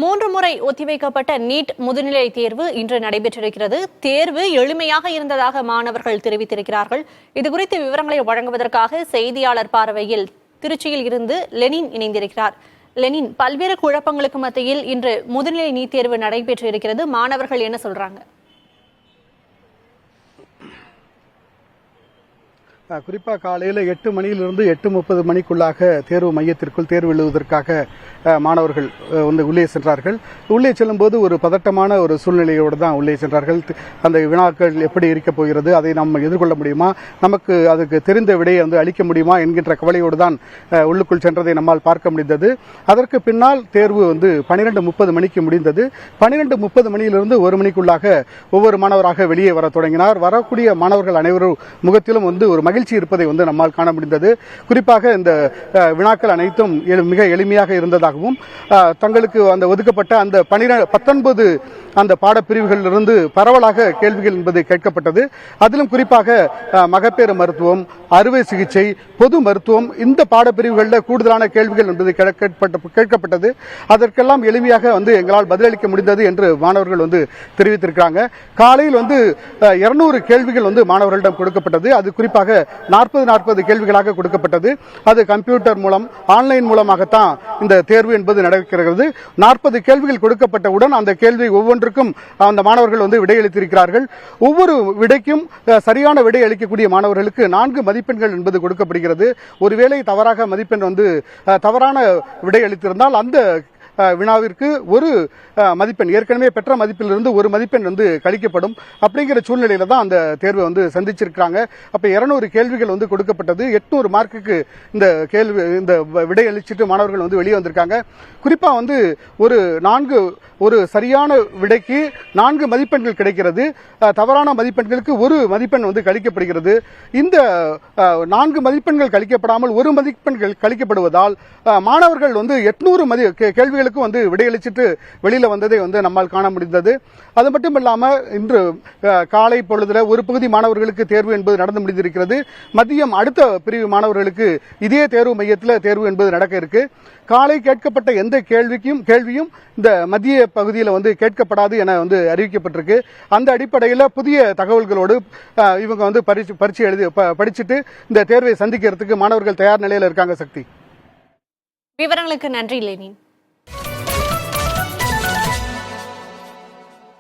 3 முறை ஒத்திவைக்கப்பட்ட நீட் முதுநிலை தேர்வு இன்று நடைபெற்றிருக்கிறது. தேர்வு எளிமையாக இருந்ததாக மாணவர்கள் தெரிவித்திருக்கிறார்கள். இதுகுறித்து விவரங்களை வழங்குவதற்காக செய்தியாளர் பார்வையில் திருச்சியில் இருந்து லெனின் இணைந்திருக்கிறார். லெனின், பல்வேறு குழப்பங்களுக்கு மத்தியில் இன்று முதுநிலை நீட் தேர்வு நடைபெற்றிருக்கிறது. மாணவர்கள் என்ன சொல்றாங்க? குறிப்பாக காலையில் 8 மணியிலிருந்து 8:30 மணிக்குள்ளாக தேர்வு மையத்திற்குள் தேர்வு எழுதுவதற்காக மாணவர்கள் உள்ளே சென்றார்கள். உள்ளே செல்லும்போது ஒரு பதட்டமான ஒரு சூழ்நிலையோடு தான் உள்ளே சென்றார்கள். அந்த வினாக்கள் எப்படி இருக்கப் போகிறது, அதை நம்ம எதிர்கொள்ள முடியுமா, நமக்கு அதுக்கு தெரிந்த விடையை அளிக்க முடியுமா என்கின்ற கவலையோடு தான் உள்ளுக்குள் சென்றதை நம்மால் பார்க்க முடிந்தது. அதற்கு பின்னால் தேர்வு 12:30 மணிக்கு முடிந்தது. 12:30 மணியிலிருந்து 1 மணிக்குள்ளாக ஒவ்வொரு மாணவராக வெளியே வர தொடங்கினார். வரக்கூடிய மாணவர்கள் அனைவரும் முகத்திலும் ஒரு மகிழ்ச்சி இருப்பதை நம்மால் காண முடிந்தது. குறிப்பாக இந்த வினாக்கள் அனைத்தும் மிக எளிமையாக இருந்ததாகவும் தங்களுக்கு ஒதுக்கப்பட்ட அந்த 19 அந்த பாடப்பிரிவுகளிலிருந்து பரவலாக கேள்விகள் என்பது கேட்கப்பட்டது. அதிலும் குறிப்பாக மகப்பேறு மருத்துவம், அறுவை சிகிச்சை, பொது மருத்துவம், இந்த பாடப்பிரிவுகளில் கூடுதலான கேள்விகள் என்பது கேட்கப்பட்டது. அதற்கெல்லாம் எளிமையாக எங்களால் பதிலளிக்க முடிந்தது என்று மாணவர்கள் தெரிவித்திருக்கிறாங்க. காலையில் 200 கேள்விகள் மாணவர்களிடம் கொடுக்கப்பட்டது. அது குறிப்பாக 40 கேள்விகளாக கொடுக்கப்பட்டது. அது கம்ப்யூட்டர் மூலம், ஆன்லைன் மூலமாகத்தான் இந்த தேர்வு என்பது நடக்கிறது. 40 கேள்விகள் கொடுக்கப்பட்டவுடன் அந்த கேள்வி ஒவ்வொன்றுக்கும் அந்த மாணவர்கள் விடையளித்திருக்கிறார்கள். ஒவ்வொரு விடைக்கும் சரியான விடை அளிக்கக்கூடிய மாணவர்களுக்கு 4 மதிப்பெண்கள் என்பது கொடுக்கப்படுகிறது. ஒருவேளை தவறாக மதிப்பெண் தவறான விடை அளித்திருந்தால் அந்த வினாவிற்கு ஒரு மதிப்பெண், ஏற்கனவே பெற்ற மதிப்பிலிருந்து ஒரு மதிப்பெண் கழிக்கப்படும். அப்படிங்கிற சூழ்நிலையில தான் அந்த தேர்வை சந்திச்சிருக்காங்க. அப்ப 200 கேள்விகள் கொடுக்கப்பட்டது. 800 மார்க்குக்கு இந்த விடை அளிச்சுட்டு மாணவர்கள் வெளியே வந்திருக்காங்க. குறிப்பா ஒரு சரியான விடைக்கு 4 மதிப்பெண்கள் கிடைக்கிறது. தவறான மதிப்பெண்களுக்கு ஒரு மதிப்பெண் கழிக்கப்படுகிறது. இந்த 4 மதிப்பெண்கள் கழிக்கப்படாமல் ஒரு மதிப்பெண்கள் கழிக்கப்படுவதால் மாணவர்கள் 800 கேள்விகளுக்கு விடையளிச்சுட்டு வெளியில வந்ததை நம்மால் காண முடிந்தது. அது மட்டும் இல்லாம இன்று காலை பொழுதுல ஒரு பகுதி மாணவர்களுக்கு தேர்வு என்பது நடந்து முடிந்திருக்கிறது. மதியம் அடுத்த பிரிவு மாணவர்களுக்கு இதே தேர்வு மையத்தில் தேர்வு என்பது நடக்க இருக்கு. காலை கேட்கப்பட்ட எந்த கேள்வியும் இந்த மத்திய பகுதியில் கேட்கப்படாது என அறிவிக்கப்பட்டிருக்கு. அந்த அடிப்படையில் புதிய தகவல்களோடு இவங்க பரீட்சை எழுதி படிச்சுட்டு இந்த தேர்வை சந்திக்கிறதுக்கு மாணவர்கள் தயார் நிலையில் இருக்காங்க. சக்தி, விவரங்களுக்கு நன்றி லெனின்.